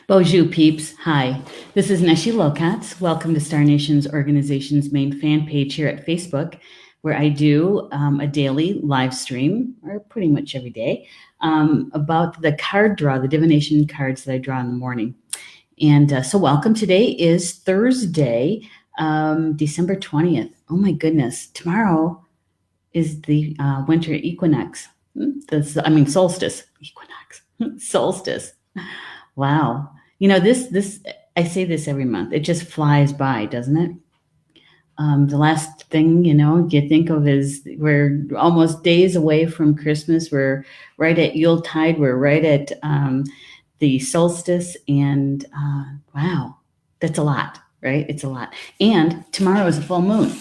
Bonjour, peeps. Hi, this is Neshi Lokotz. Welcome to Star Nations Organization's main fan page here at Facebook, where I do a daily live stream, or pretty much every day, about the card draw, the divination cards that I draw in the morning. And so welcome. Today is Thursday, December 20th. Oh my goodness. Tomorrow is the winter equinox. Solstice. Equinox. Solstice. Wow. You know, this I say this every month. It just flies by, doesn't it? The last thing, you think of is we're almost days away from Christmas. We're right at Yuletide. We're right at the solstice. And wow, that's a lot, right? It's a lot. And tomorrow is a full moon.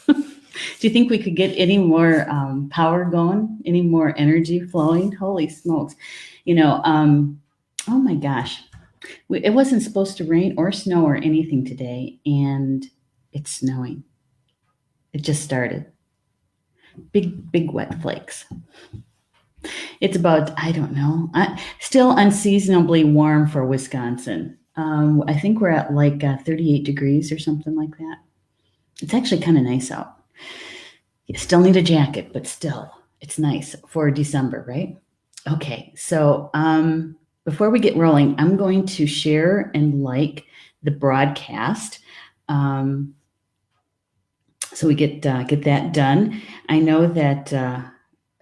Do you think we could get any more power going, any more energy flowing? Holy smokes. Oh my gosh. It wasn't supposed to rain or snow or anything today, and it's snowing. It just started. Big wet flakes. It's about, I don't know, still unseasonably warm for Wisconsin. I think we're at like 38 degrees or something like that. It's actually kind of nice out. You still need a jacket, but still, it's nice for December, right? Okay, so before we get rolling, I'm going to share and like the broadcast, so we get that done. I know that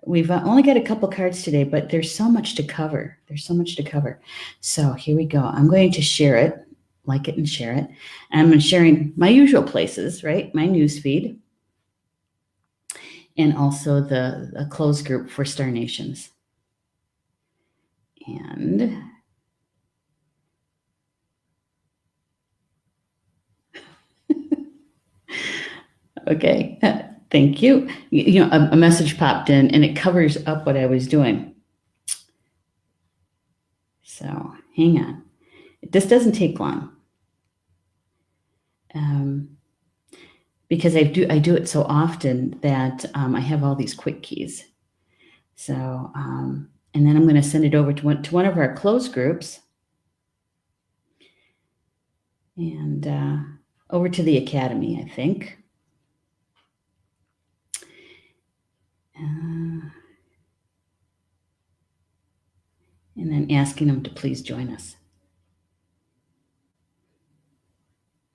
we've only got a couple cards today, but there's so much to cover. So here we go. I'm going to share it, like it and share it. And I'm sharing my usual places, right? My news feed, and also the closed group for Star Nations. And okay, thank you. A message popped in and it covers up what I was doing. So hang on. This doesn't take long. Because I do it so often that I have all these quick keys. So, and then I'm going to send it over to one of our closed groups, and over to the Academy, I think. And then asking them to please join us.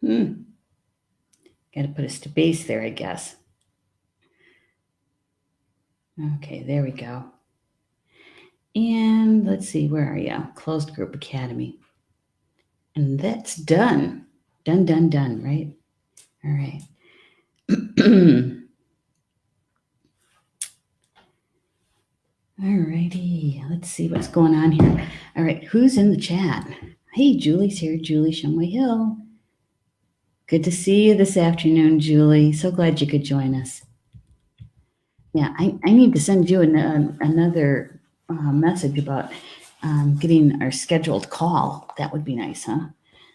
Got to put a space there, I guess. Okay, there we go. And let's see, where are you? Closed Group Academy. And that's done. Done, right? All right. All righty. Let's see what's going on here. All right, who's in the chat? Hey, Julie's here. Julie Shumway Hill. Good to see you this afternoon, Julie. So glad you could join us. Yeah, I need to send you another message about getting our scheduled call. That would be nice, huh?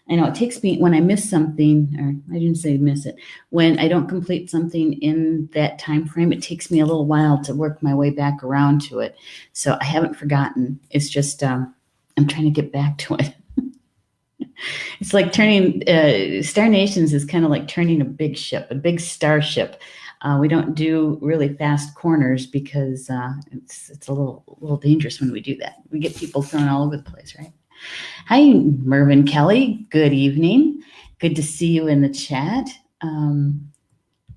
I know it takes me, when I miss something, or I didn't say miss it, when I don't complete something in that time frame, it takes me a little while to work my way back around to it. So I haven't forgotten. It's just I'm trying to get back to it. It's like turning Star Nations is kind of like turning a big ship, a big starship. We don't do really fast corners because it's a little dangerous when we do that. We get people thrown all over the place, right? Hi, Mervyn Kelly. Good evening. Good to see you in the chat.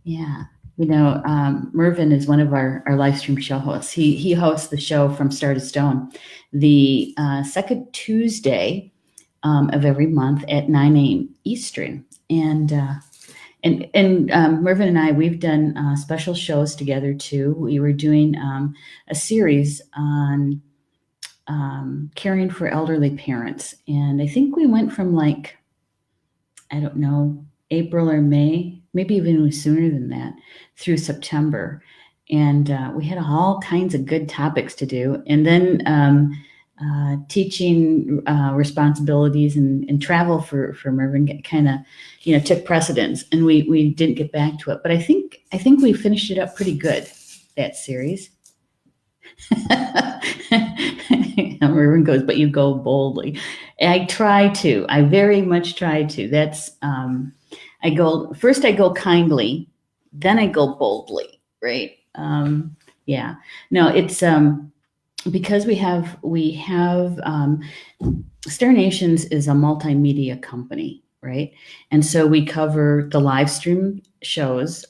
Yeah, Mervyn is one of our live stream show hosts. He hosts the show From Star to Stone, the second Tuesday of every month at 9 a.m. Eastern. And Mervyn and I, we've done special shows together too. We were doing a series on caring for elderly parents. And I think we went from like, I don't know, April or May, maybe even sooner than that, through September. And we had all kinds of good topics to do. And then teaching responsibilities and travel for Mervyn kind of, took precedence, and we didn't get back to it. But I think we finished it up pretty good, that series. Everyone goes, but you go boldly. I try to. I very much try to. That's I go first. I go kindly, then I go boldly. Right? Yeah. No, it's because we have Star Nations is a multimedia company, right? And so we cover the live stream shows.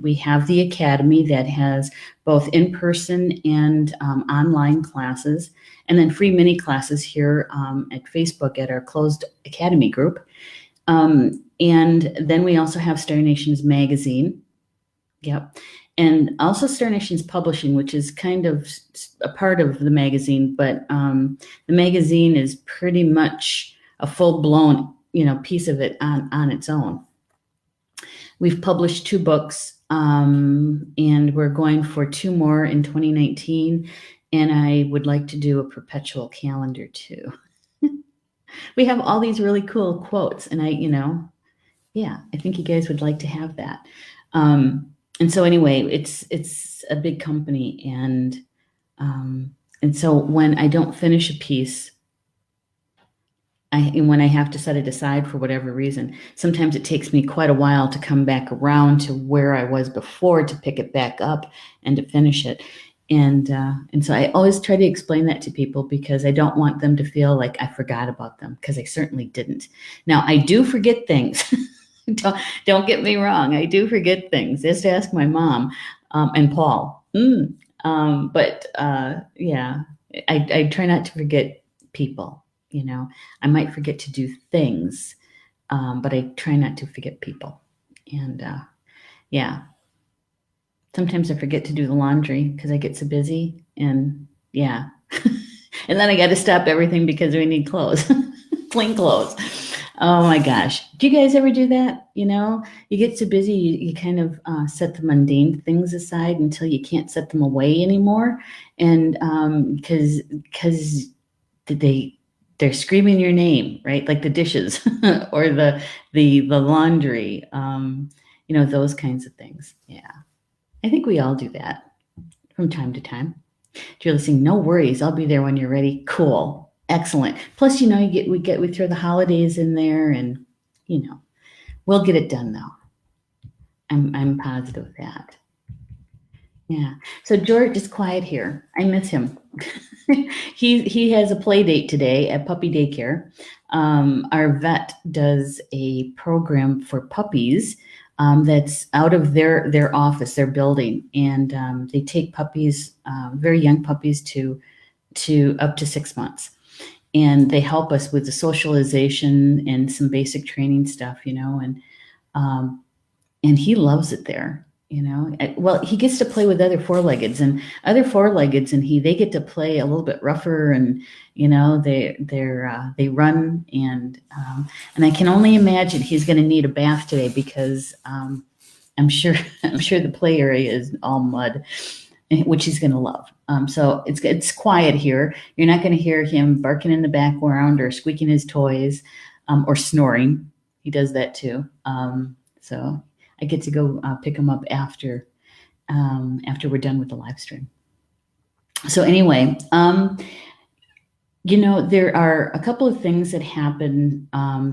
We have the academy that has both in person and online classes, and then free mini classes here at Facebook at our closed academy group. And then we also have Star Nations magazine. Yep. And also Star Nations Publishing, which is kind of a part of the magazine, but the magazine is pretty much a full-blown, piece of it on its own. We've published 2 books, and we're going for 2 more in 2019. And I would like to do a perpetual calendar too. We have all these really cool quotes, and I think you guys would like to have that. And so anyway, it's a big company, and so when I don't finish a piece, and when I have to set it aside for whatever reason, sometimes it takes me quite a while to come back around to where I was before to pick it back up and to finish it. And so I always try to explain that to people because I don't want them to feel like I forgot about them, because I certainly didn't. Now, I do forget things. Don't get me wrong. I do forget things. Just ask my mom and Paul. But yeah, I try not to forget people. I might forget to do things, but I try not to forget people. And yeah, sometimes I forget to do the laundry because I get so busy. And yeah, and then I got to stop everything because we need clothes, clean clothes. Oh my gosh. Do you guys ever do that? You get so busy, you kind of set the mundane things aside until you can't set them away anymore. And because they're screaming your name, right? Like the dishes or the laundry, those kinds of things. Yeah. I think we all do that from time to time. You're listening, no worries. I'll be there when you're ready. Cool. Excellent. Plus, we throw the holidays in there, and we'll get it done though. I'm positive of that. Yeah. So George is quiet here. I miss him. He has a play date today at puppy daycare. Our vet does a program for puppies that's out of their office, their building, and they take puppies, very young puppies, to up to 6 months. And they help us with the socialization and some basic training stuff, and he loves it there. Well, he gets to play with other four-leggeds, and they get to play a little bit rougher, and they run, and I can only imagine he's going to need a bath today because I'm sure the play area is all mud, which he's going to love. So it's quiet here. You're not going to hear him barking in the background or squeaking his toys or snoring. He does that too. So I get to go pick him up after we're done with the live stream. So anyway, there are a couple of things that happen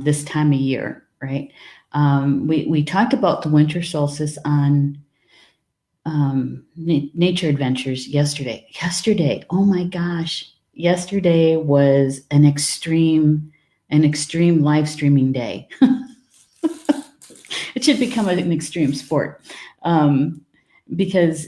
this time of year, right? We talked about the winter solstice on Nature Adventures yesterday. Oh my gosh. Yesterday was an extreme live streaming day. It should become an extreme sport because,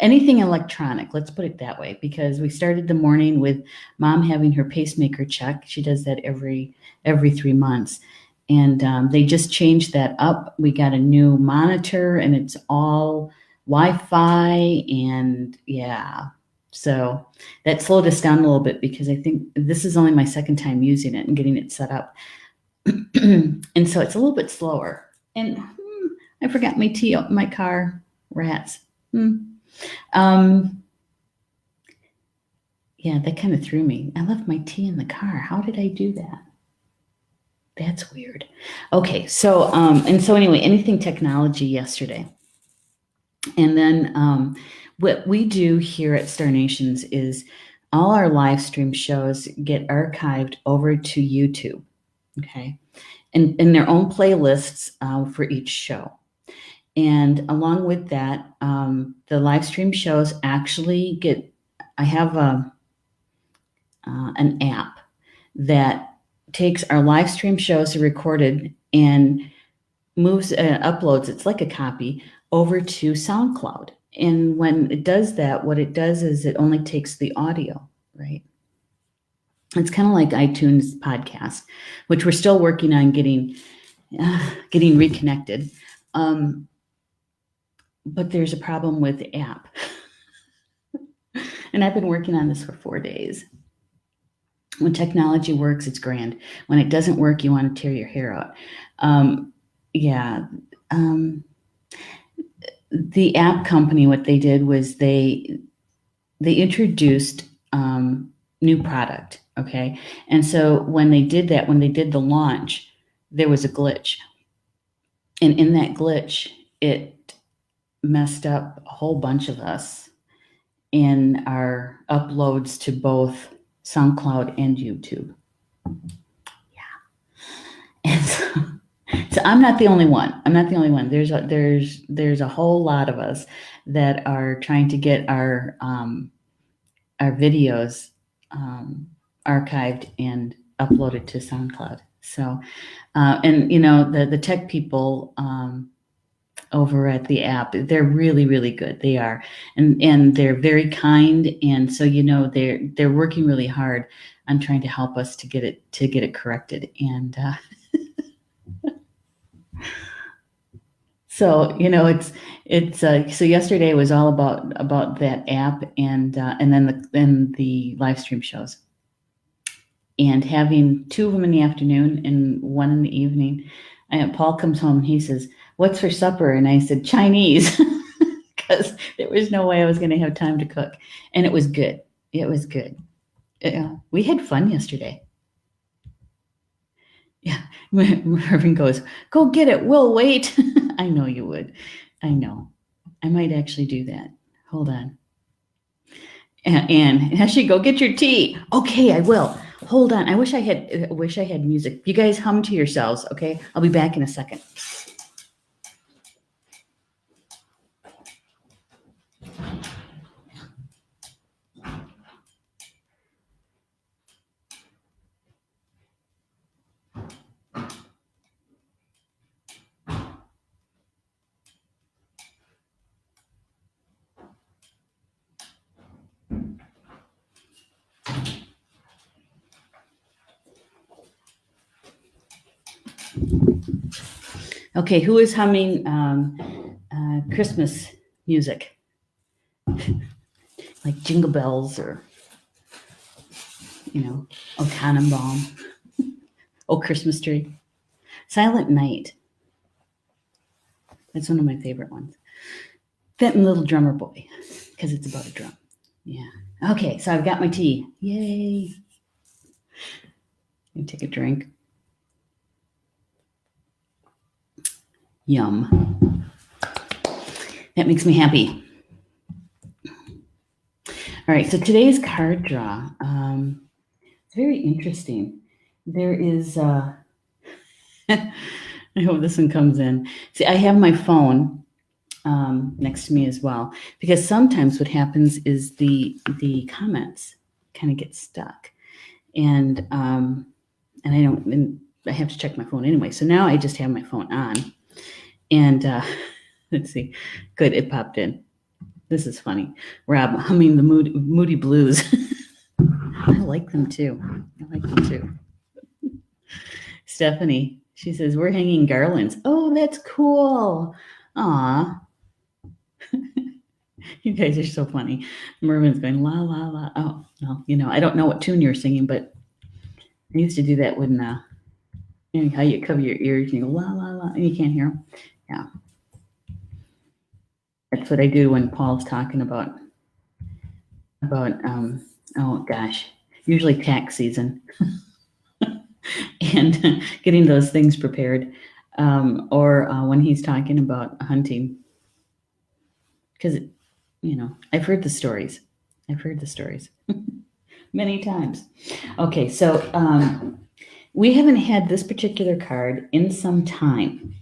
anything electronic, let's put it that way, because we started the morning with Mom having her pacemaker check. She does that every 3 months. And they just changed that up. We got a new monitor, and it's all Wi-Fi, and yeah. So that slowed us down a little bit because I think this is only my second time using it and getting it set up. And so it's a little bit slower. And I forgot my tea out in my car. Rats. Yeah, that kind of threw me. I left my tea in the car. How did I do that? That's weird. Okay, so anyway, anything technology yesterday. And then what we do here at Star Nations is all our live stream shows get archived over to YouTube, okay, and in their own playlists for each show. And along with that, the live stream shows actually get, I have an app that takes our live stream shows recorded and moves, uploads, it's like a copy, over to SoundCloud. And when it does that, what it does is it only takes the audio, right? It's kind of like iTunes podcast, which we're still working on getting reconnected. But there's a problem with the app. And I've been working on this for 4 days. When technology works, it's grand. When it doesn't work, you want to tear your hair out. The app company, what they did was they introduced new product, okay? And so when they did that, when they did the launch, there was a glitch. And in that glitch, it messed up a whole bunch of us in our uploads to both SoundCloud and YouTube. Yeah. And so I'm not the only one. There's a whole lot of us that are trying to get our videos archived and uploaded to SoundCloud. So, and the tech people over at the app, they're really, really good. They are, and they're very kind. And so, they're working really hard on trying to help us to get it corrected. And so, so yesterday was all about that app and then the live stream shows, and having 2 of them in the afternoon and 1 in the evening. And Paul comes home and he says, "What's for supper?" And I said, "Chinese," because there was no way I was going to have time to cook. And it was good. It was good. We had fun yesterday. Yeah. Mervyn goes, "Go get it. We'll wait." I know you would. I know. I might actually do that. Hold on. And Ashley, go get your tea. Okay, I will. Hold on. I wish I had music. You guys hum to yourselves, okay? I'll be back in a second. Okay, who is humming Christmas music? Like Jingle Bells or, O Tannenbaum, O Christmas Tree. Silent Night. That's one of my favorite ones. That and Little Drummer Boy, because it's about a drum. Yeah. Okay, so I've got my tea. Yay. Let me take a drink. Yum. That makes me happy. All right, so today's card draw, it's very interesting. There is, I hope this one comes in. See, I have my phone next to me as well, because sometimes what happens is the comments kind of get stuck, and I have to check my phone anyway. So now I just have my phone on, and let's see, good, it popped in. This is funny. Rob humming the Moody Blues. I like them too. Stephanie, she says, "We're hanging garlands." Oh, that's cool. Aw. You guys are so funny. Mervin's going, la, la, la. Oh, well, I don't know what tune you're singing, but I used to do that when, how you cover your ears and you go, la, la, la, and you can't hear them. Yeah. That's what I do when Paul's talking about oh gosh, usually tax season and getting those things prepared, or when he's talking about hunting. because, I've heard the stories. I've heard the stories many times. Okay, so we haven't had this particular card in some time.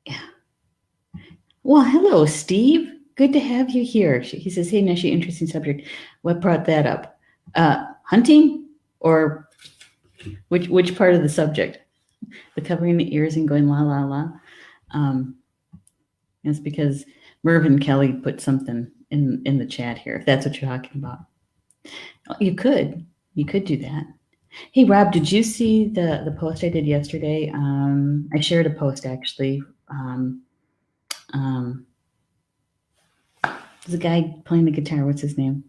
Yeah. Well, hello, Steve. Good to have you here. He says, hey, Neshi, interesting subject. What brought that up? Hunting, or which part of the subject? The covering the ears and going la, la, la. It's because Mervyn Kelly put something in the chat here, if that's what you're talking about. You could do that. Hey, Rob, did you see the post I did yesterday? I shared a post, actually. There's a guy playing the guitar. What's his name?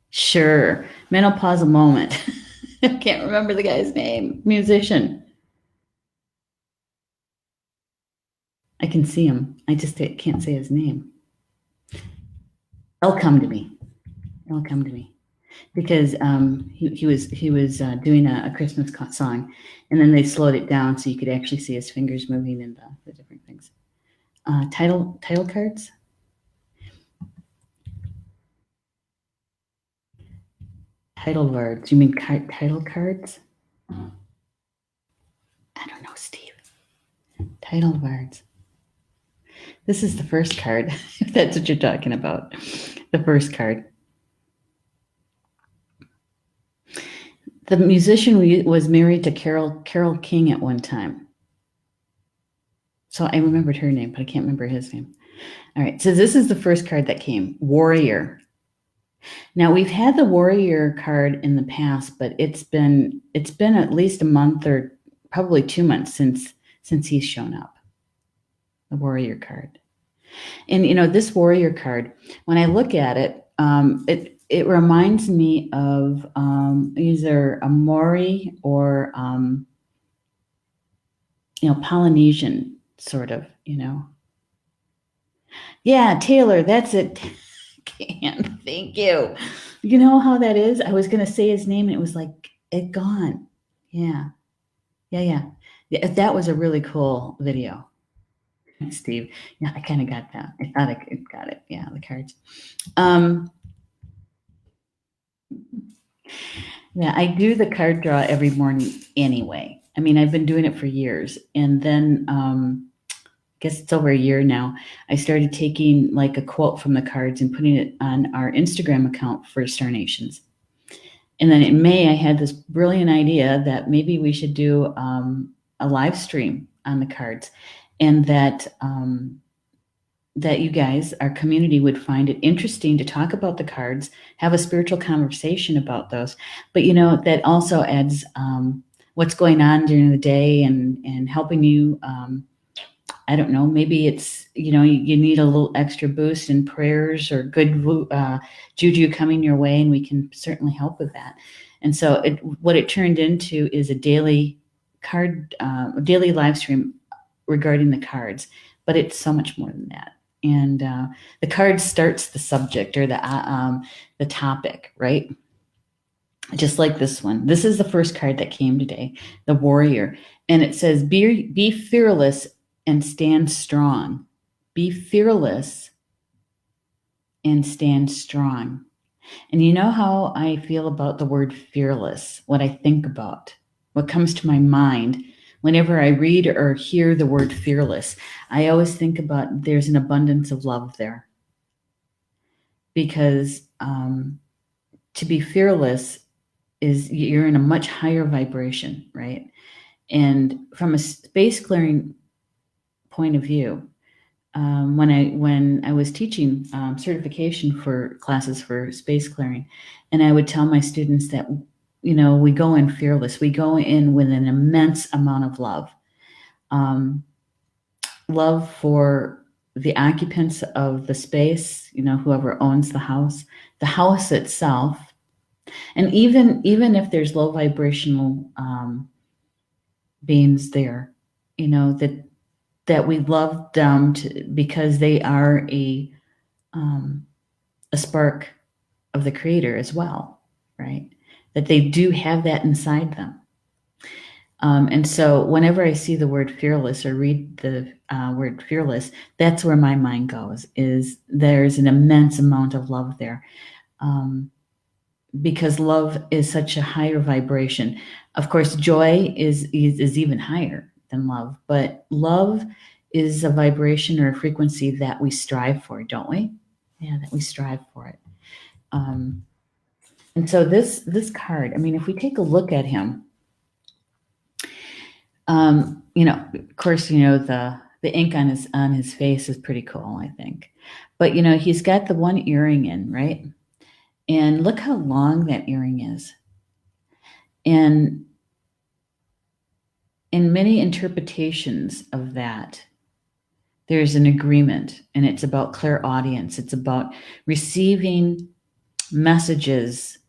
Sure. Menopausal moment. I can't remember the guy's name. Musician. I can see him. I just can't say his name. It'll come to me. It'll come to me. Because he was doing a Christmas song, and then they slowed it down so you could actually see his fingers moving in the different things. Title cards. Title words. You mean title cards? I don't know, Steve. Title words. This is the first card, if that's what you're talking about. The first card. The musician was married to Carole King at one time. So I remembered her name, but I can't remember his name. All right, so this is the first card that came, Warrior. Now, we've had the Warrior card in the past, but it's been at least a month or probably 2 months since he's shown up. The Warrior card. And this Warrior card, when I look at it, it reminds me of either a Maori or Polynesian sort of, Yeah, Taylor, that's it. Can thank you. You know how that is? I was gonna say his name and it was like it gone. Yeah. That was a really cool video. Steve. Yeah, I kind of got that. I thought I got it. Yeah, the cards. Yeah, I do the card draw every morning anyway. I mean, I've been doing it for years. And then I guess it's over a year now. I started taking like a quote from the cards and putting it on our Instagram account for Star Nations. And then in May, I had this brilliant idea that maybe we should do a live stream on the cards, and that you guys, our community, would find it interesting to talk about the cards, have a spiritual conversation about those. But that also adds what's going on during the day and helping you. I don't know, maybe it's, you need a little extra boost in prayers or good juju coming your way, and we can certainly help with that. And so what it turned into is a daily live stream regarding the cards, but it's so much more than that. And the card starts the subject or the topic, right? Just like this one. This is the first card that came today, the Warrior. And it says, be fearless and stand strong. Be fearless and stand strong. And you know how I feel about the word fearless, what I think about, what comes to my mind whenever I read or hear the word fearless. I always think about there's an abundance of love there. Because to be fearless is you're in a much higher vibration, right? And from a space clearing point of view, when I was teaching certification for classes for space clearing, and I would tell my students that we go in fearless, we go in with an immense amount of love, love for the occupants of the space, whoever owns the house itself, and even if there's low vibrational beings there, that we love them because they are a spark of the Creator as well, right? That they do have that inside them. And so whenever I see the word fearless or read the word fearless, that's where my mind goes, is there's an immense amount of love there. Because love is such a higher vibration. Of course, joy is even higher than love, but love is a vibration or a frequency that we strive for, don't we? Yeah, that we strive for it. And so this card, I mean, if we take a look at him, of course, the ink on his face is pretty cool, I think. But he's got the one earring in, right? And look how long that earring is. And in many interpretations of that, there's an agreement, and it's about clairaudience. It's about receiving messages,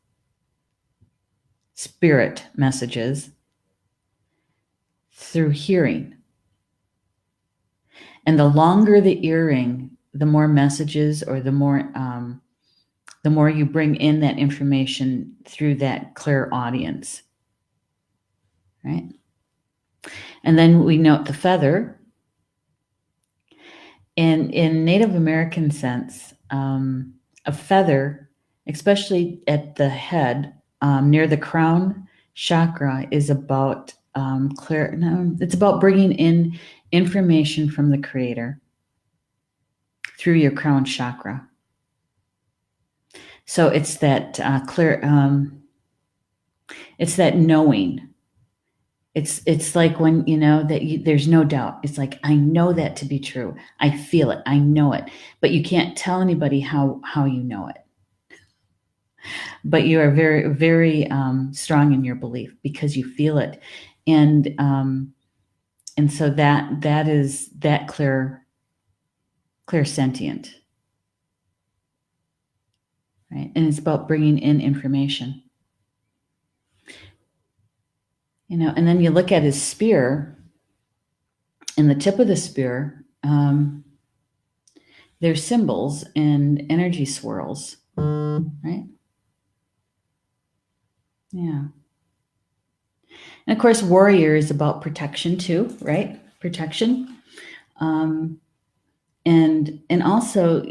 spirit messages, through hearing. And the longer the earring, the more messages, or the more you bring in that information through that clairaudience, right? And then we note the feather. And in Native American sense, a feather, especially at the head, near the crown chakra, is about it's about bringing in information from the Creator through your crown chakra. So it's that it's that knowing. It's like when there's no doubt. It's like, I know that to be true. I feel it. I know it. But you can't tell anybody how you know it. But you are very, very strong in your belief because you feel it, and so that is that clairsentient, right? And it's about bringing in information. And then you look at his spear, and the tip of the spear, there's symbols and energy swirls, right? Yeah. And of course, warrior is about protection too, right? Protection. And also,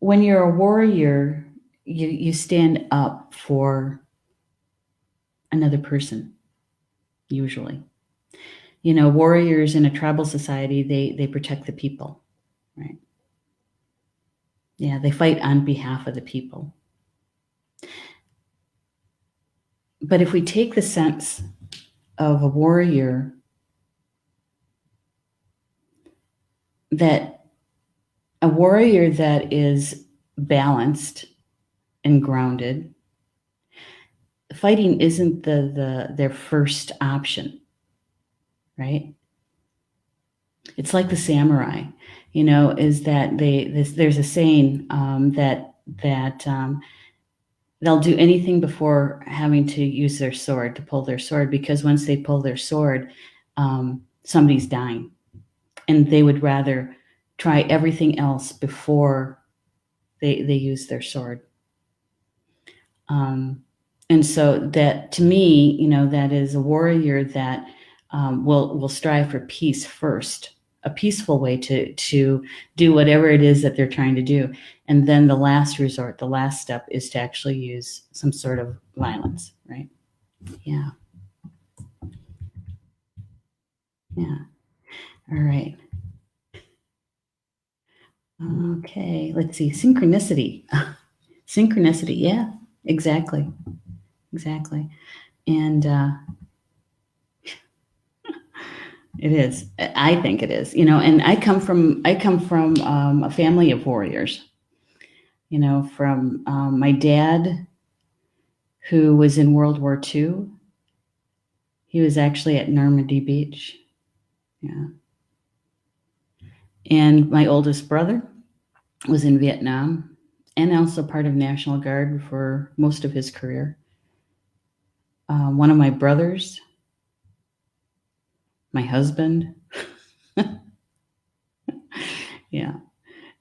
when you're a warrior, you stand up for another person, usually. Warriors in a tribal society, they protect the people, right? Yeah, they fight on behalf of the people. But if we take the sense of a warrior, that is balanced and grounded, fighting isn't their first option, right? It's like the samurai, is that there's a saying that they'll do anything before having to use their sword, to pull their sword, because once they pull their sword, somebody's dying, and they would rather try everything else before they use their sword. And so that, to me, that is a warrior that will strive for peace first, a peaceful way to do whatever it is that they're trying to do. And then the last resort, the last step, is to actually use some sort of violence, right? Yeah. Yeah. All right. Okay. Let's see. Synchronicity. Synchronicity. Yeah, exactly. Exactly. And it is. I think it is. And I come from a family of warriors. From my dad, who was in World War II. He was actually at Normandy Beach. Yeah. And my oldest brother was in Vietnam, and also part of National Guard for most of his career. One of my brothers, my husband. Yeah.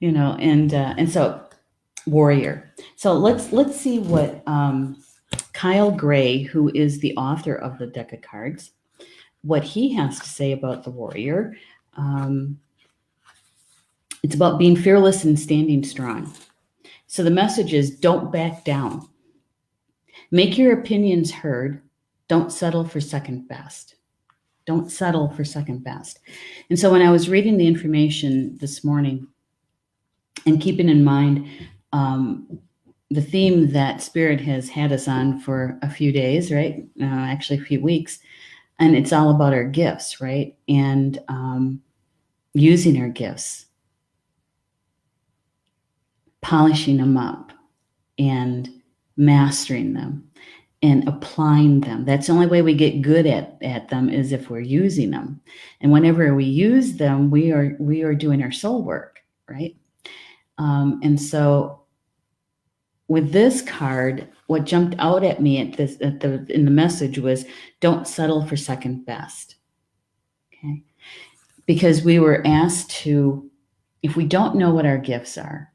And so warrior. So let's see what Kyle Gray, who is the author of the deck of cards, what he has to say about the warrior. It's about being fearless and standing strong. So the message is, don't back down. Make your opinions heard. Don't settle for second best. Don't settle for second best. And so when I was reading the information this morning and keeping in mind the theme that Spirit has had us on for a few days, right? Actually, a few weeks. And it's all about our gifts, right? And using our gifts, polishing them up and mastering them and applying them. That's the only way we get good at them, is if we're using them. And whenever we use them, we are doing our soul work, right? And so with this card, what jumped out at me in the message was, don't settle for second best. Okay? Because we were asked to, if we don't know what our gifts are,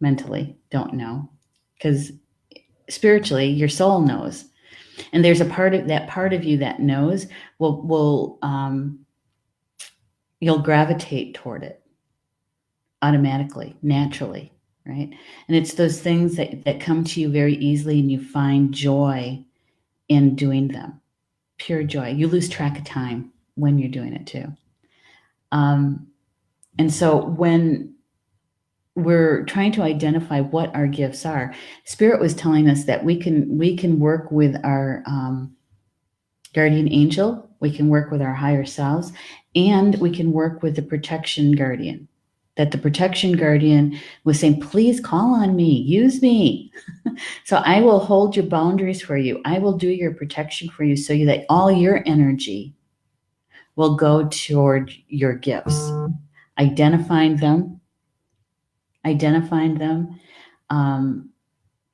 mentally don't know, because spiritually your soul knows, and there's a part of you that knows, will you'll gravitate toward it automatically, naturally, right? And it's those things that come to you very easily, and you find joy in doing them, pure joy. You lose track of time when you're doing it too. And so when we're trying to identify what our gifts are, Spirit was telling us that we can work with our guardian angel, we can work with our higher selves, and we can work with the protection guardian. That the protection guardian was saying, please call on me, use me. So I will hold your boundaries for you. I will do your protection for you, so that all your energy will go toward your gifts. Identifying them,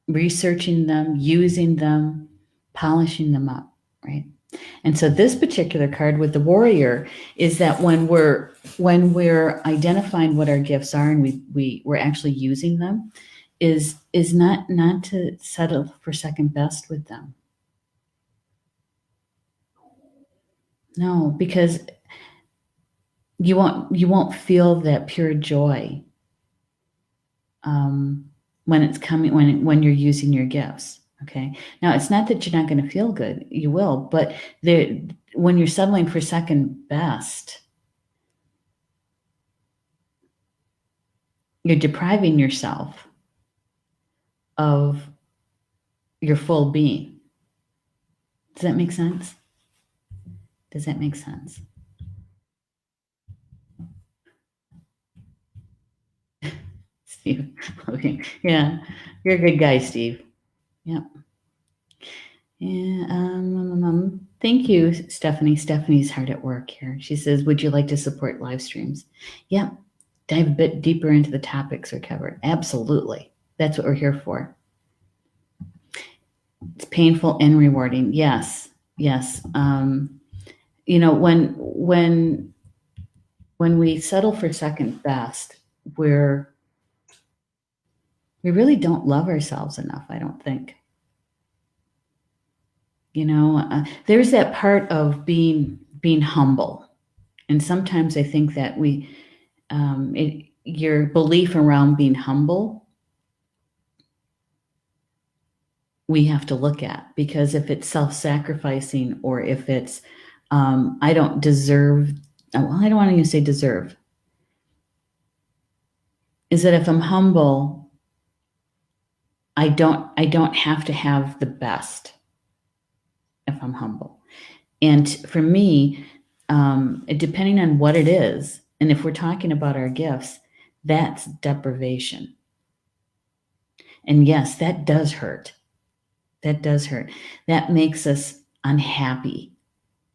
researching them, using them, polishing them up, right? And so this particular card with the warrior is that when we're identifying what our gifts are, and we're actually using them, is not to settle for second best with them. No, because you won't feel that pure joy when it's coming, when you're using your gifts. Okay. Now, it's not that you're not going to feel good. You will, but when you're settling for second best, you're depriving yourself of your full being. Does that make sense? Does that make sense? Steve. Okay. Yeah. You're a good guy, Steve. Yep. Yeah. Thank you, Stephanie. Stephanie's hard at work here. She says, would you like to support live streams? Yep. Dive a bit deeper into the topics we covered. Absolutely. That's what we're here for. It's painful and rewarding. Yes. Yes. When we settle for second best, we really don't love ourselves enough, I don't think. There's that part of being humble. And sometimes I think that your belief around being humble, we have to look at, because if it's self-sacrificing, or if it's, I don't deserve, well, I don't want to say deserve, is that if I'm humble, I don't have to have the best if I'm humble. And for me, depending on what it is, and if we're talking about our gifts, that's deprivation. And yes, that does hurt. That does hurt. That makes us unhappy.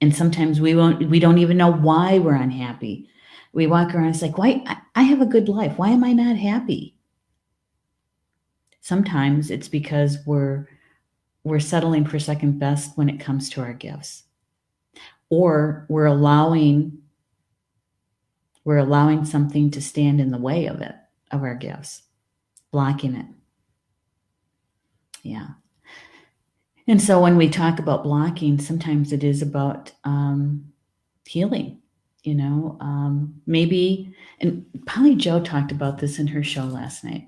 And sometimes we don't even know why we're unhappy. We walk around, it's like, why? I have a good life. Why am I not happy? Sometimes it's because we're settling for second best when it comes to our gifts. Or we're allowing something to stand in the way of our gifts, blocking it. Yeah. And so when we talk about blocking, sometimes it is about healing, maybe, and Polly Joe talked about this in her show last night,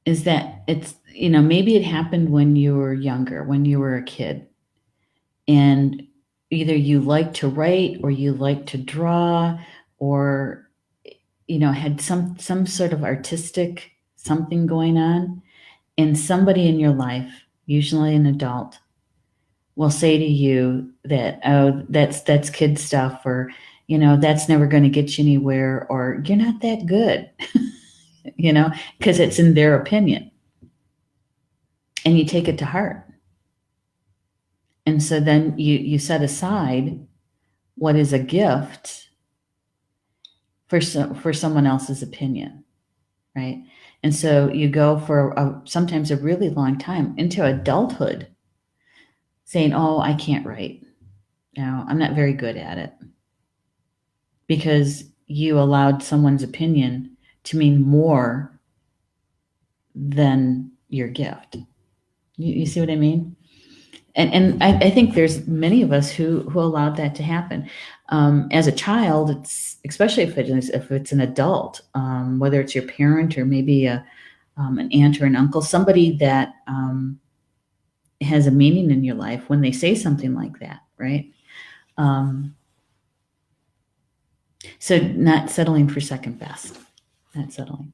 is that it's, maybe it happened when you were younger, when you were a kid, and either you like to write or you like to draw, or, had some sort of artistic something going on, and somebody in your life, usually an adult, will say to you that, oh, that's kid stuff, or, that's never going to get you anywhere, or you're not that good, because it's in their opinion, and you take it to heart. And so then you set aside what is a gift for someone else's opinion, right? And so you go for sometimes a really long time into adulthood saying, oh, I can't write. No, I'm not very good at it, because you allowed someone's opinion to mean more than your gift. You see what I mean? And I think there's many of us who allowed that to happen. As a child, it's, especially if it's an adult, whether it's your parent or maybe an aunt or an uncle, somebody that has a meaning in your life, when they say something like that, right? So not settling for second best, not settling.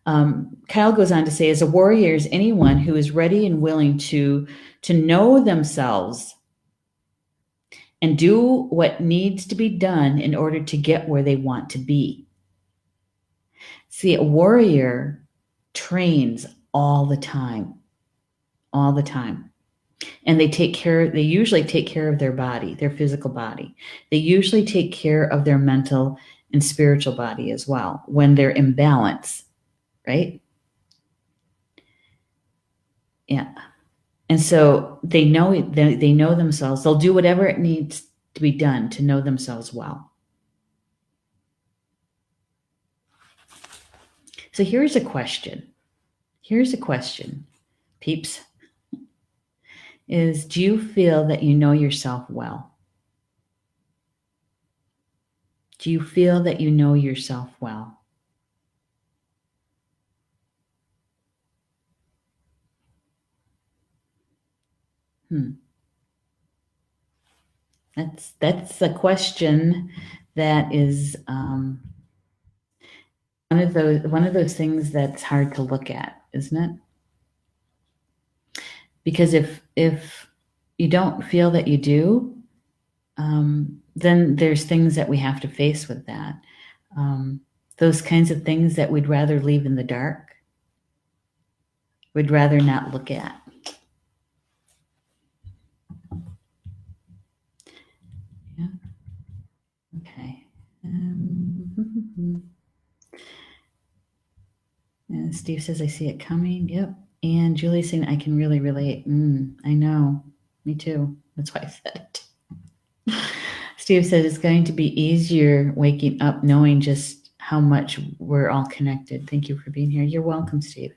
Kyle goes on to say, as a warrior is anyone who is ready and willing to know themselves and do what needs to be done in order to get where they want to be. See, a warrior trains all the time, and they usually take care of their body, their physical body. They usually take care of their mental and spiritual body as well when they're in balance, right? Yeah. And so they know themselves. They'll do whatever it needs to be done to know themselves well. So here's a question, peeps, is, do you feel that you know yourself well? Do you feel that you know yourself well? That's a question that is one of those things that's hard to look at, isn't it? Because if you don't feel that you do, then there's things that we have to face with that. Those kinds of things that we'd rather leave in the dark, we'd rather not look at. Yeah. Okay. And Steve says, I see it coming. Yep. And Julie's saying, I can really relate. I know. Me too. That's why I said it. Steve said, it's going to be easier waking up knowing just how much we're all connected. Thank you for being here. You're welcome, Steve.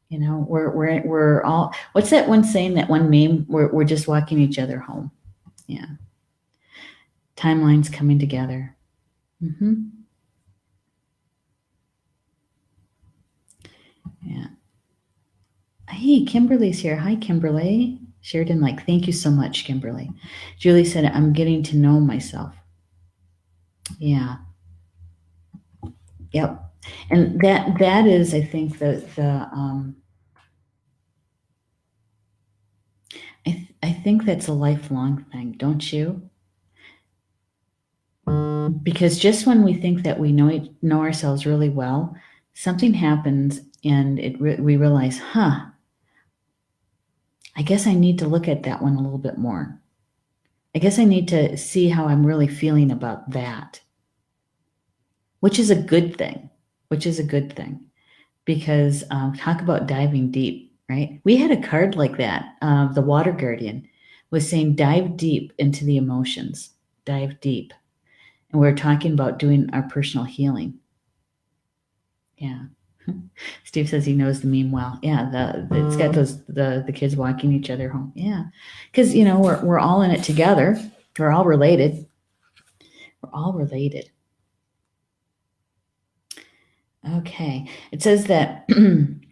We're all, what's that one saying, that one meme? We're just walking each other home. Yeah. Timelines coming together. Yeah. Hey, Kimberly's here. Hi, Kimberly. Sheridan, thank you so much, Kimberly. Julie said, I'm getting to know myself. Yeah. Yep. And that is, I think, I think that's a lifelong thing, don't you? Because just when we think that we know ourselves really well, something happens and we realize, I guess I need to look at that one a little bit more. I guess I need to see how I'm really feeling about that, which is a good thing, because talk about diving deep, right? We had a card like that. The Water Guardian was saying, dive deep into the emotions, dive deep. And we're talking about doing our personal healing. Yeah. Steve says he knows the meme well. Yeah, it's got the kids walking each other home. Yeah, because we're all in it together. We're all related. We're all related. Okay. It says that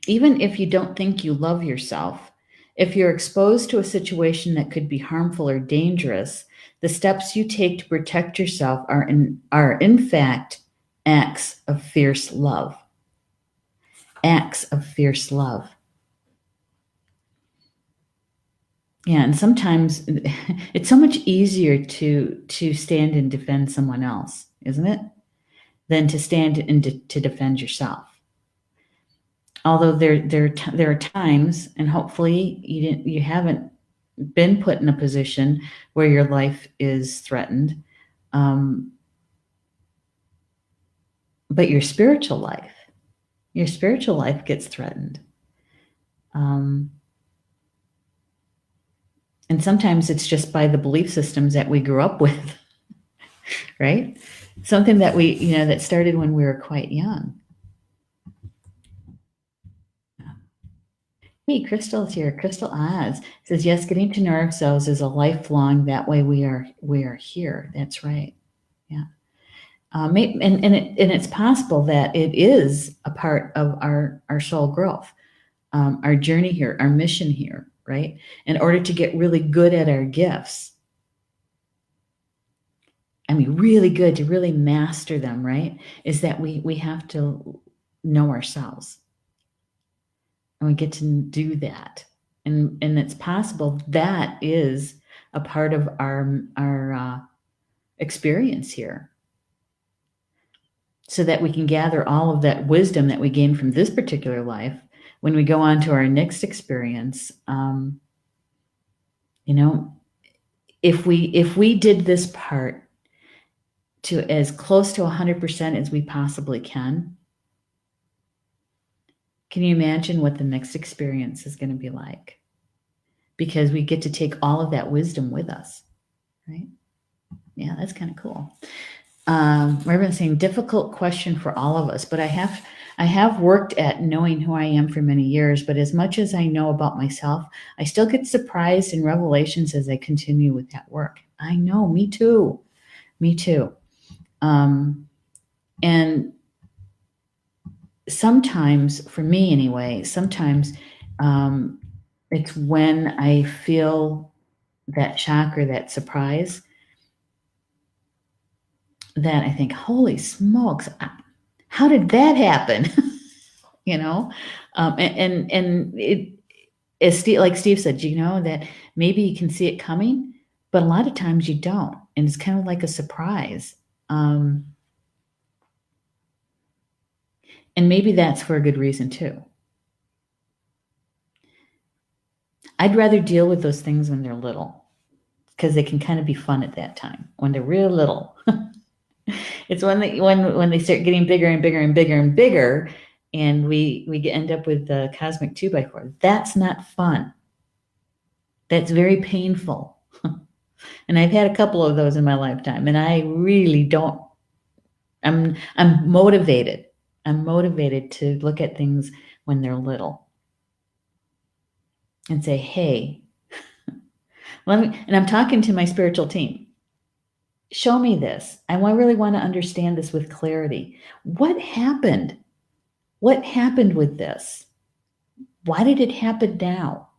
even if you don't think you love yourself, if you're exposed to a situation that could be harmful or dangerous, the steps you take to protect yourself are in fact acts of fierce love. Acts of fierce love. Yeah, and sometimes it's so much easier to stand and defend someone else, isn't it? Than to stand and to defend yourself. Although there are times, and hopefully you haven't been put in a position where your life is threatened, but your spiritual life gets threatened. And sometimes it's just by the belief systems that we grew up with, right? Something that that started when we were quite young. Hey, Crystal's here. Crystal Oz says, yes, getting to know ourselves is a lifelong. That way we are here. That's right. Yeah. And it's possible that it is a part of our soul growth, our journey here, our mission here, right? In order to get really good at our gifts, I mean, really good, to really master them, right? Is that we have to know ourselves, and we get to do that, and it's possible that is a part of our experience here, so that we can gather all of that wisdom that we gain from this particular life when we go on to our next experience. If we did this part to as close to 100% as we possibly can you imagine what the next experience is going to be like? Because we get to take all of that wisdom with us, right? Yeah, that's kind of cool. Marvin's saying, difficult question for all of us, but I have worked at knowing who I am for many years, but as much as I know about myself, I still get surprised in revelations as I continue with that work. I know, me too. And sometimes, for me anyway, it's when I feel that shock or that surprise that I think, holy smokes, how did that happen? And it, as like Steve said, that maybe you can see it coming, but a lot of times you don't, and it's kind of like a surprise. And maybe that's for a good reason too. I'd rather deal with those things when they're little, because they can kind of be fun at that time when they're real little. It's when they start getting bigger and bigger and bigger and bigger, and we end up with the cosmic 2x4. That's not fun. That's very painful. And I've had a couple of those in my lifetime, and I really don't. I'm motivated. I'm motivated to look at things when they're little and say, hey, and I'm talking to my spiritual team. Show me this. I really want to understand this with clarity. What happened? What happened with this? Why did it happen now?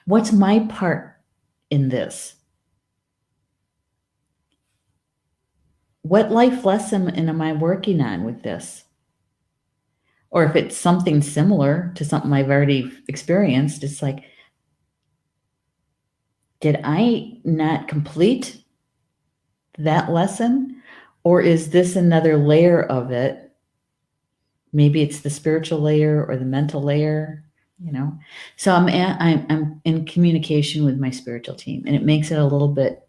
What's my part in this? What life lesson am I working on with this? Or if it's something similar to something I've already experienced, it's like, did I not complete that lesson? Or is this another layer of it? Maybe it's the spiritual layer or the mental layer, So I'm in communication with my spiritual team, and it makes it a little bit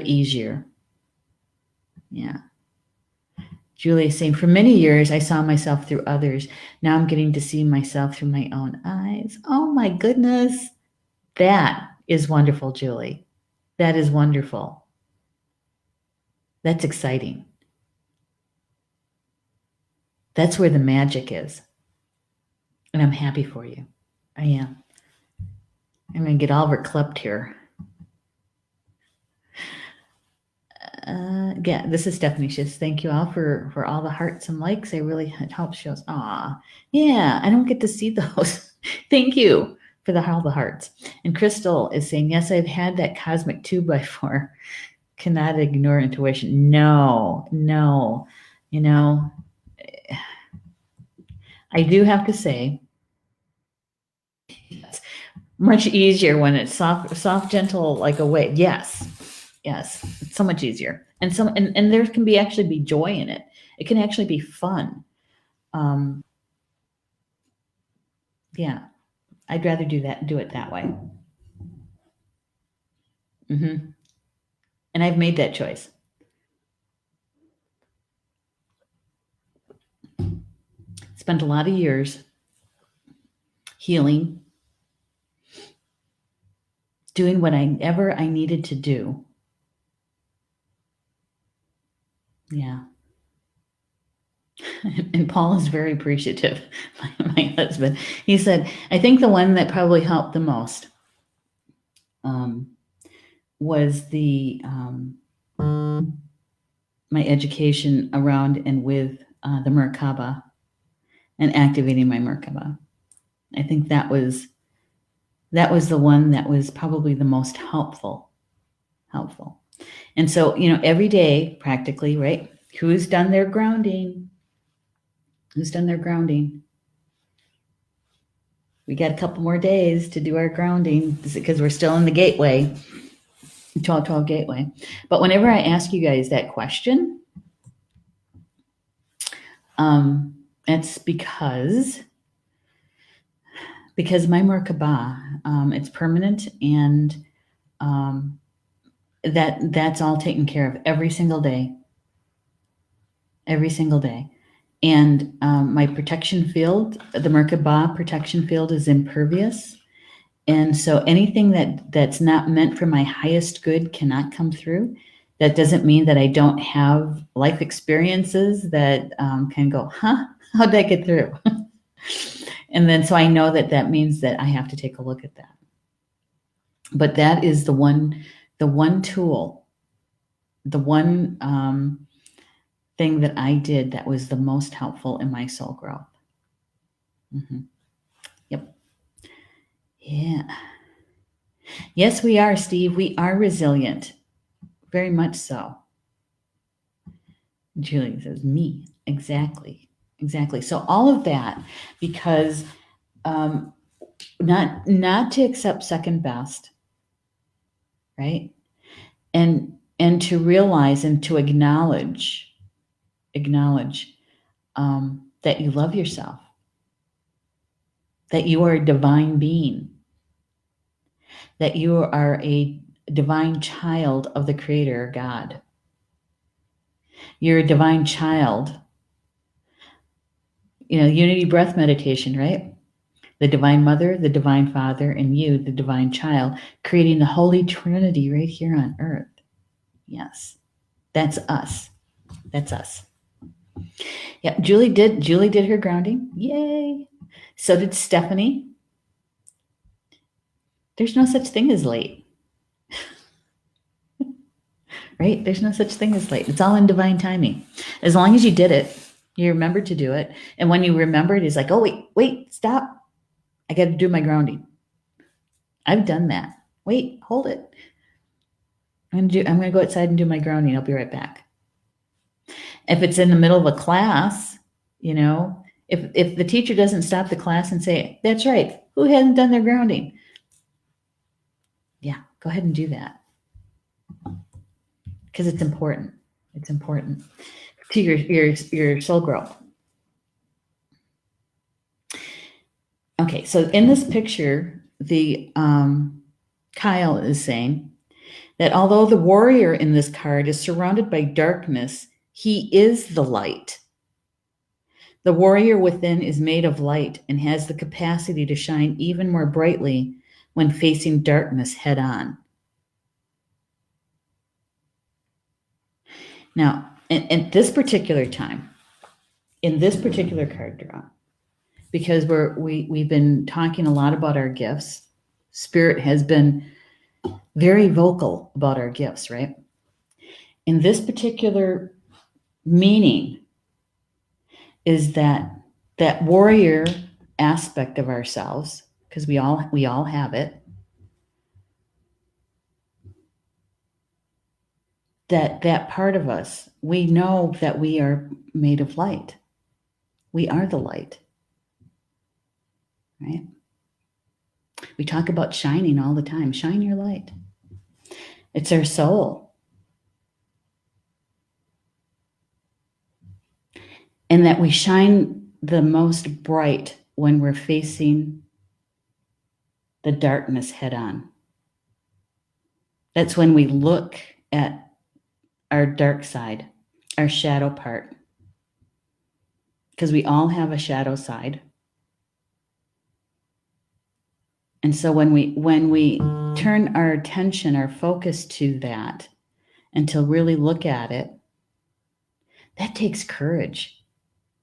easier. Yeah. Julie is saying, for many years, I saw myself through others. Now I'm getting to see myself through my own eyes. Oh my goodness. That is wonderful, Julie. That is wonderful. That's exciting. That's where the magic is. And I'm happy for you. I am. I'm going to get all verklempt here. Yeah, this is Stephanie. She says, thank you all for all the hearts and likes. It helps shows. Aw, yeah, I don't get to see those. Thank you for all the hearts. And Crystal is saying, yes, I've had that cosmic 2x4. Cannot ignore intuition. No. You know, I do have to say, it's much easier when it's soft, gentle, like a wave. Yes, it's so much easier. And there can actually be joy in it. It can actually be fun. Yeah, I'd rather do it that way. And I've made that choice. Spent a lot of years healing, doing whatever I needed to do. Yeah. And Paul is very appreciative, my husband. He said, I think the one that probably helped the most was my education around and with the Merkaba and activating my Merkaba. I think that was the one that was probably the most helpful. And so, every day practically, right? Who's done their grounding? We got a couple more days to do our grounding because we're still in the gateway, 1212 gateway. But whenever I ask you guys that question, it's because my Merkaba, it's permanent, and that's all taken care of every single day. And my protection field, the Merkaba protection field, is impervious. And so anything that's not meant for my highest good cannot come through. That doesn't mean that I don't have life experiences that can go, how'd that get through? And then so I know that means that I have to take a look at that. But that is the one tool, the one thing that I did that was the most helpful in my soul growth. Yep. Yeah. Yes, we are, Steve. We are resilient. Very much so. Julie says, me. Exactly. So all of that, because not to accept second best, right? And to realize and to acknowledge that you love yourself, that you are a divine being, that you are a divine child of the Creator, God. You're a divine child. Unity breath meditation, right? The Divine Mother, the Divine Father, and you, the Divine Child, creating the Holy Trinity right here on Earth. Yes, that's us. Yeah, Julie did her grounding. Yay! So did Stephanie. There's no such thing as late. Right? There's no such thing as late. It's all in divine timing. As long as you did it, you remembered to do it. And when you remember it, it's like, oh, wait, stop. I got to do my grounding. I've done that. Wait, hold it. I'm going to go outside and do my grounding. I'll be right back. If it's in the middle of a class, if the teacher doesn't stop the class and say, that's right, who hasn't done their grounding? Yeah, go ahead and do that. Because it's important. It's important to your soul growth. Okay, so in this picture, the Kyle is saying that although the warrior in this card is surrounded by darkness, he is the light. The warrior within is made of light and has the capacity to shine even more brightly when facing darkness head on. Now, at this particular time, in this particular card draw, because we've been talking a lot about our gifts. Spirit has been very vocal about our gifts, right? In this particular meaning is that warrior aspect of ourselves, because we all have it, that part of us, we know that we are made of light. We are the light, right? We talk about shining all the time. Shine your light. It's our soul. And that we shine the most bright when we're facing the darkness head on. That's when we look at our dark side, our shadow part. Because we all have a shadow side. And so when we turn our attention, our focus to that, and to really look at it, that takes courage.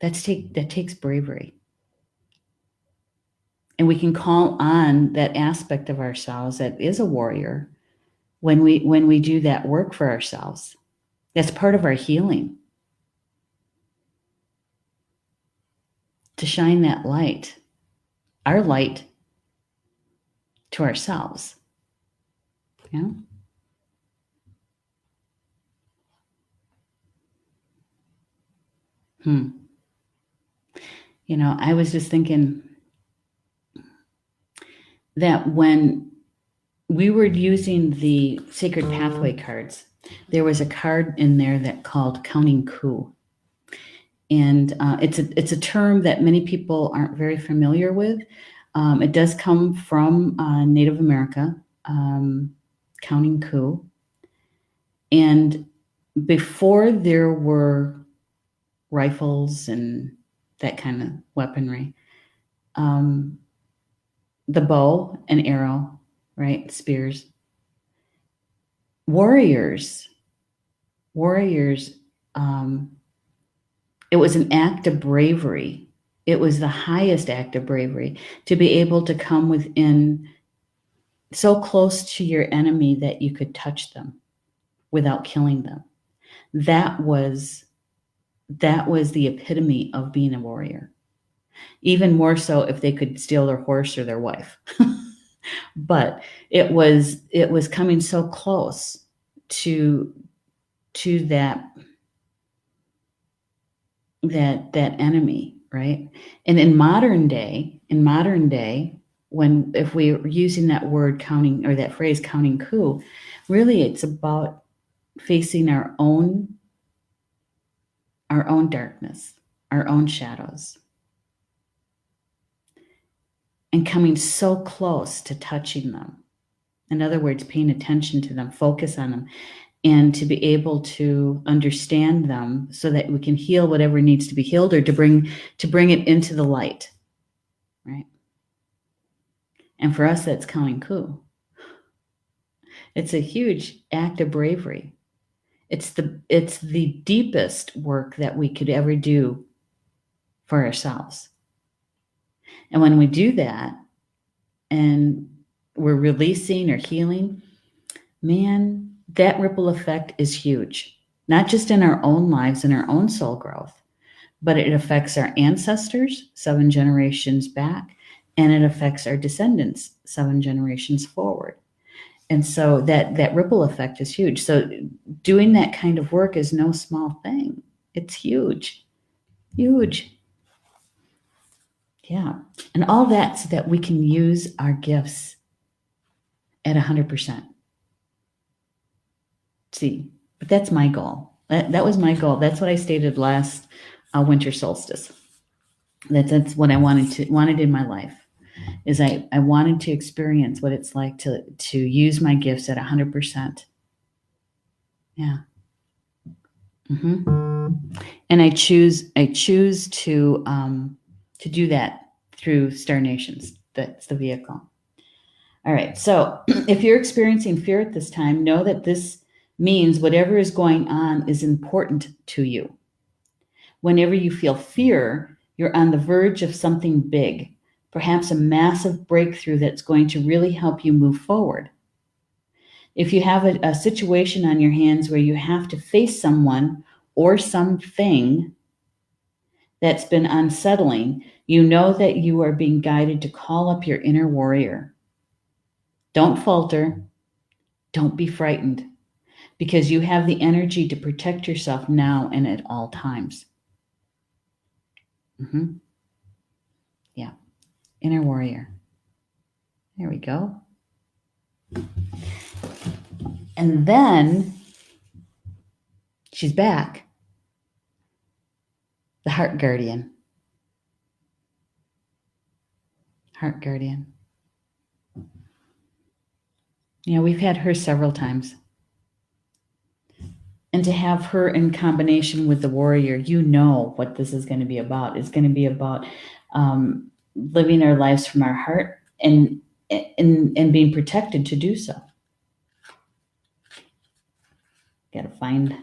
That takes bravery. And we can call on that aspect of ourselves that is a warrior when we do that work for ourselves. That's part of our healing. To shine that light, our light, to ourselves. Yeah. You know, I was just thinking that when we were using the Sacred Pathway cards, there was a card in there that called Counting Coup. And it's a term that many people aren't very familiar with. It does come from Native America, Counting Coup. And before there were rifles and that kind of weaponry, the bow and arrow, right? Spears. Warriors, it was an act of bravery. It was the highest act of bravery to be able to come within so close to your enemy that you could touch them without killing them. That was the epitome of being a warrior. Even more so if they could steal their horse or their wife. But it was coming so close to that enemy, right? And in modern day, if we're using that word counting, or that phrase counting coup, really it's about facing our own darkness, our own shadows, and coming so close to touching them. In other words, paying attention to them, focus on them, and to be able to understand them so that we can heal whatever needs to be healed, or to bring it into the light, right? And for us, that's counting coup. It's a huge act of bravery. It's the deepest work that we could ever do for ourselves. And when we do that, and we're releasing or healing, man, that ripple effect is huge. Not just in our own lives and our own soul growth, but it affects our ancestors 7 generations back, and it affects our descendants 7 generations forward. And so that ripple effect is huge. So doing that kind of work is no small thing. It's huge. Huge. Yeah. And all that so that we can use our gifts at 100%. See, but that's my goal. That was my goal. That's what I stated last winter solstice. That's what I wanted in my life. Is I wanted to experience what it's like to use my gifts at 100%. Yeah. And I choose to do that through Star Nations. That's the vehicle. All right. So if you're experiencing fear at this time, know that this means whatever is going on is important to you. Whenever you feel fear, you're on the verge of something big, perhaps a massive breakthrough that's going to really help you move forward. If you have a situation on your hands where you have to face someone or something that's been unsettling, you know that you are being guided to call up your inner warrior. Don't falter. Don't be frightened, because you have the energy to protect yourself now and at all times. Yeah, inner warrior. There we go. And then she's back. The heart guardian. Heart guardian. We've had her several times. And to have her in combination with the warrior, you know what this is going to be about. It's going to be about living our lives from our heart and being protected to do so. Got to find.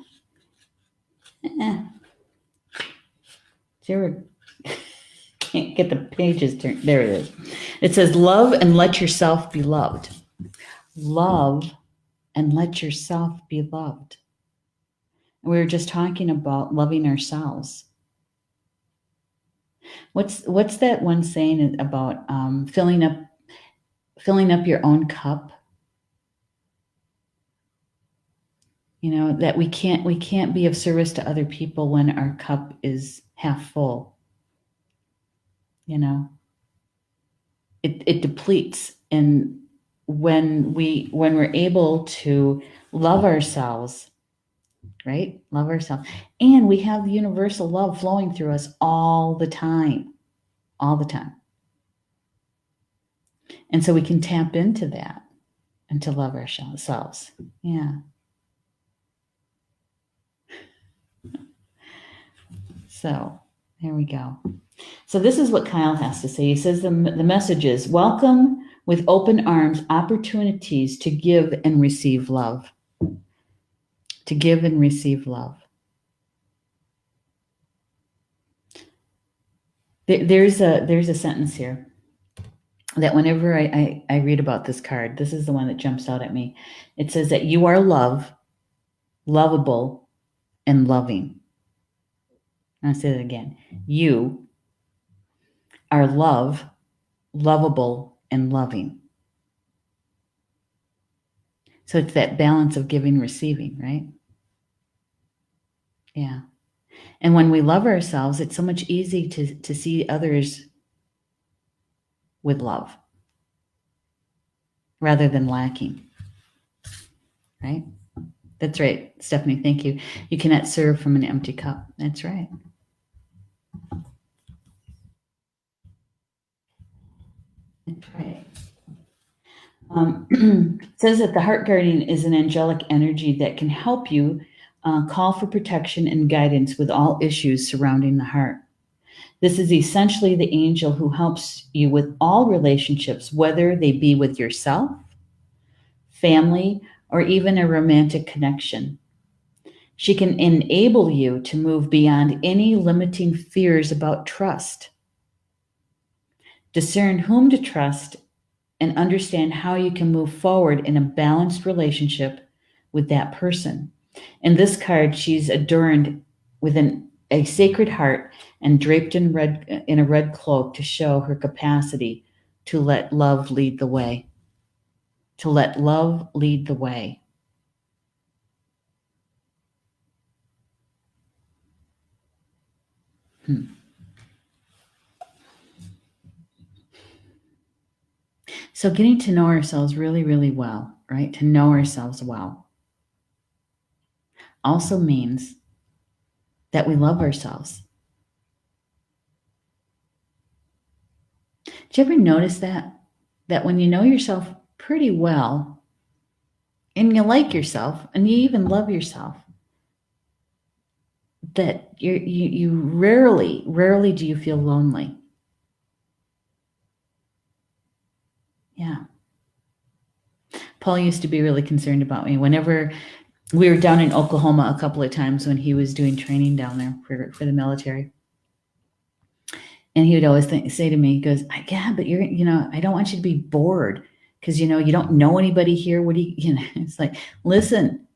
Can't get the pages turned. There it is. It says, love and let yourself be loved. Love and let yourself be loved. And we were just talking about loving ourselves. What's that one saying about filling up your own cup? That we can't be of service to other people when our cup is half full. It depletes. And when we're able to love ourselves, right? Love ourselves. And we have the universal love flowing through us all the time. All the time. And so we can tap into that and to love ourselves. Yeah. So there we go. So this is what Kyle has to say. He says the message is, welcome with open arms opportunities to give and receive love. To give and receive love. There's a sentence here that whenever I read about this card, this is the one that jumps out at me. It says that you are lovable, and loving. I'll say that again. You are lovable, and loving. So it's that balance of giving, receiving, right? Yeah. And when we love ourselves, it's so much easier to see others with love rather than lacking, right? That's right, Stephanie, thank you. You cannot serve from an empty cup. That's right. That's right. It says that the heart guardian is an angelic energy that can help you call for protection and guidance with all issues surrounding the heart. This is essentially the angel who helps you with all relationships, whether they be with yourself, family, or even a romantic connection. She can enable you to move beyond any limiting fears about trust, discern whom to trust, and understand how you can move forward in a balanced relationship with that person. In this card, she's adorned with a sacred heart and draped in a red cloak to show her capacity to let love lead the way. To let love lead the way. So getting to know ourselves really, really well, right? To know ourselves well also means that we love ourselves. Do you ever notice that when you know yourself pretty well and you like yourself and you even love yourself, that you rarely do you feel lonely? Yeah. Paul used to be really concerned about me whenever We were down in Oklahoma a couple of times when he was doing training down there for the military. And he would always say to me, he goes, yeah, but I don't want you to be bored because, you don't know anybody here. What do you know, it's like, listen,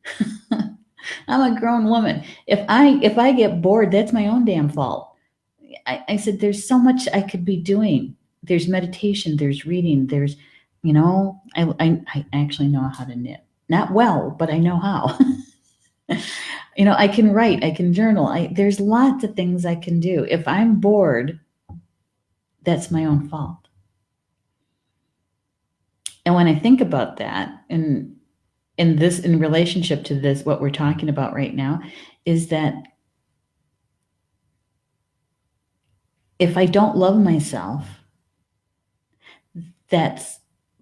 I'm a grown woman. If I get bored, that's my own damn fault. I said, there's so much I could be doing. There's meditation, there's reading, there's, I actually know how to knit. Not well, but I know how. I can write, I can journal. There's lots of things I can do. If I'm bored, that's my own fault. And when I think about that, and in relationship to this, what we're talking about right now, is that if I don't love myself, that's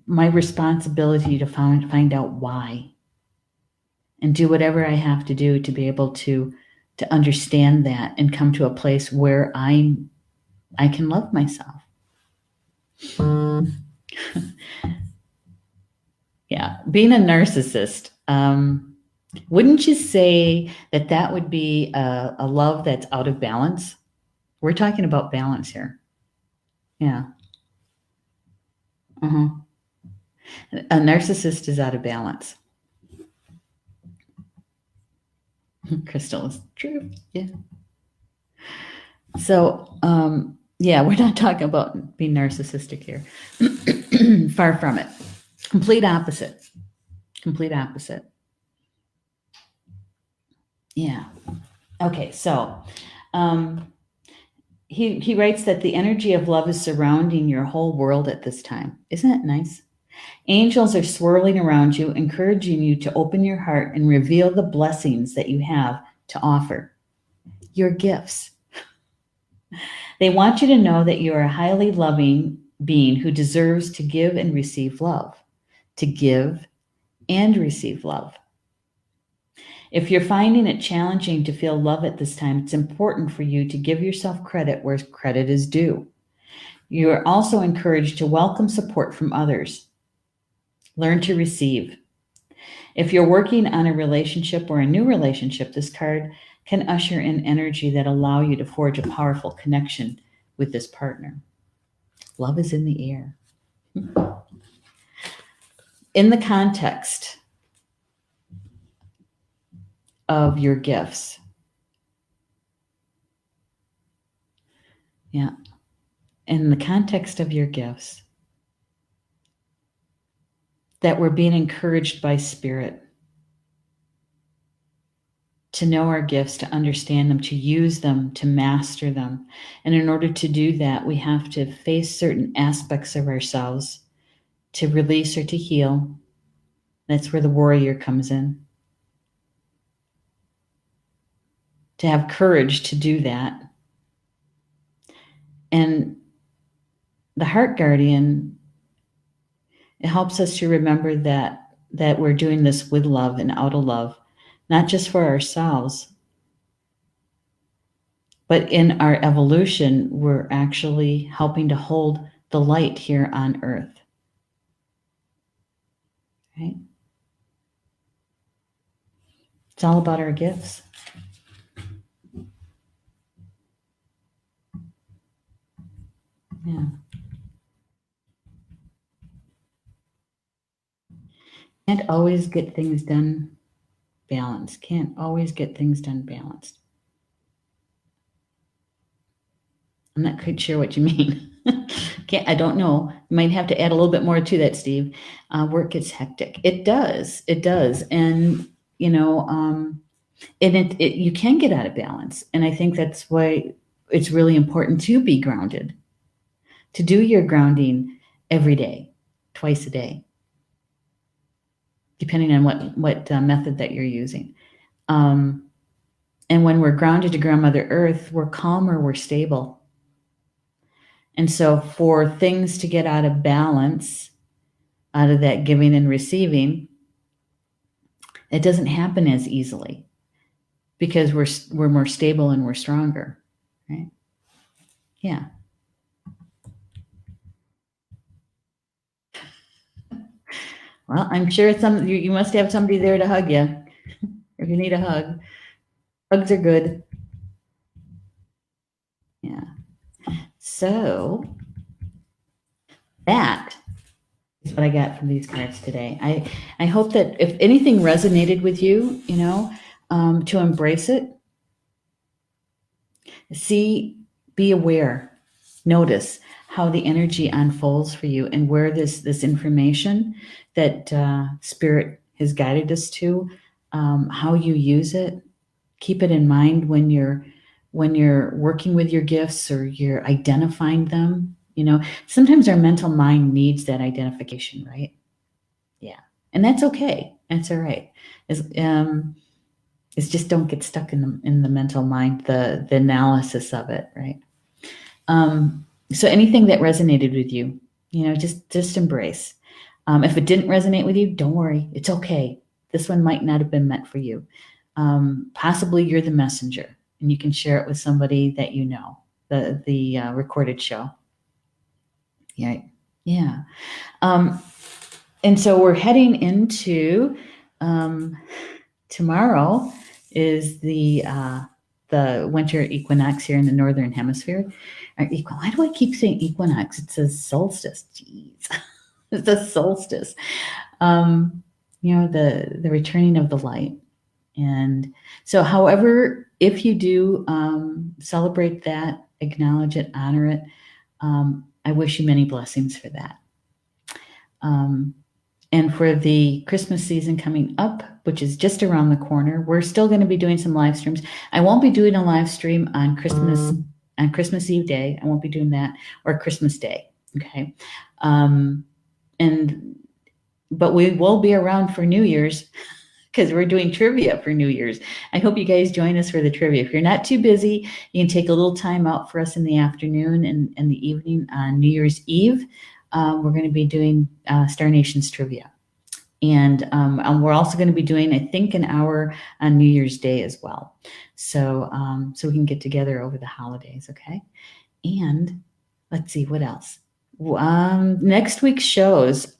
my responsibility to find out why and do whatever I have to do to be able to understand that and come to a place where I can love myself. Yeah, being a narcissist, wouldn't you say that would be a love that's out of balance? We're talking about balance here. Yeah. Uh-huh. A narcissist is out of balance. Crystal is true. Yeah. So, yeah, we're not talking about being narcissistic here. Far from it. Complete opposite. Complete opposite. Yeah. Okay, so he writes that the energy of love is surrounding your whole world at this time. Isn't that nice? Angels are swirling around you, encouraging you to open your heart and reveal the blessings that you have to offer. Your gifts. They want you to know that you are a highly loving being who deserves to give and receive love. To give and receive love. If you're finding it challenging to feel love at this time, it's important for you to give yourself credit where credit is due. You are also encouraged to welcome support from others. Learn to receive. If you're working on a relationship or a new relationship, this card can usher in energy that allow you to forge a powerful connection with this partner. Love is in the air. In the context of your gifts. Yeah. In the context of your gifts, that we're being encouraged by Spirit to know our gifts, to understand them, to use them, to master them. And in order to do that, we have to face certain aspects of ourselves to release or to heal. That's where the warrior comes in. To have courage to do that. And the heart guardian, it helps us to remember that we're doing this with love and out of love, not just for ourselves, but in our evolution, we're actually helping to hold the light here on Earth. Right? It's all about our gifts. Yeah. Can't always get things done balanced. Can't always get things done balanced. I'm not quite sure what you mean. I don't know. You might have to add a little bit more to that, Steve. Work gets hectic. It does. It does. And, and you can get out of balance. And I think that's why it's really important to be grounded, to do your grounding every day, twice a day, depending on what method that you're using. And when we're grounded to Grandmother Earth, we're calmer, we're stable. And so for things to get out of balance, out of that giving and receiving, it doesn't happen as easily because we're more stable and we're stronger, right? Yeah. Well, I'm sure you must have somebody there to hug you. if you need a hug, hugs are good. Yeah. So that is what I got from these cards today. I hope that if anything resonated with you, to embrace it, see, be aware, notice how the energy unfolds for you and where this information that Spirit has guided us to, how you use it. Keep it in mind when you're working with your gifts or you're identifying them. Sometimes our mental mind needs that identification, right? Yeah, and that's okay. That's all right. It's just don't get stuck in the mental mind, the analysis of it, right? So anything that resonated with you, just embrace. If it didn't resonate with you, don't worry. It's okay. This one might not have been meant for you. Possibly you're the messenger, and you can share it with somebody that you know. The recorded show. Yeah, yeah. And so we're heading into tomorrow is the winter equinox here in the northern hemisphere. Why do I keep saying equinox? It says solstice. Jeez, it's a solstice. The returning of the light. And so, however, if you do celebrate that, acknowledge it, honor it, I wish you many blessings for that. And for the Christmas season coming up, which is just around the corner, we're still going to be doing some live streams. I won't be doing a live stream on Christmas Eve day. I won't be doing that, or Christmas Day. Okay. But we will be around for New Year's because we're doing trivia for New Year's. I hope you guys join us for the trivia. If you're not too busy, you can take a little time out for us in the afternoon and the evening on New Year's Eve. We're going to be doing Star Nations trivia. And we're also going to be doing, I think, an hour on New Year's Day as well. So we can get together over the holidays, okay? And let's see, what else? Next week's shows,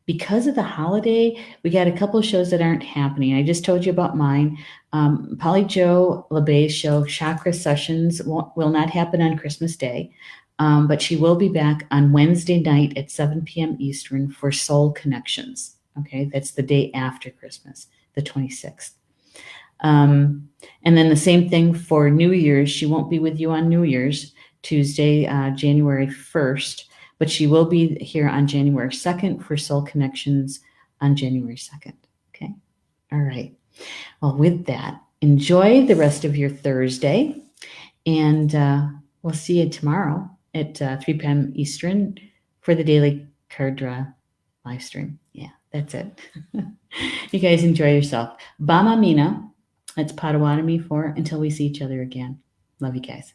because of the holiday, we got a couple of shows that aren't happening. I just told you about mine. Polly Jo LeBay's show, Chakra Sessions, will not happen on Christmas Day. But she will be back on Wednesday night at 7 p.m. Eastern for Soul Connections. Okay, that's the day after Christmas, the 26th. And then the same thing for New Year's. She won't be with you on New Year's, Tuesday, January 1st, but she will be here on January 2nd for Soul Connections on January 2nd. Okay, all right. Well, with that, enjoy the rest of your Thursday, and we'll see you tomorrow at 3 p.m. Eastern for the daily card draw live stream. Yeah, that's it. You guys enjoy yourself. Bama Mina. That's Potawatomi for until we see each other again. Love you guys.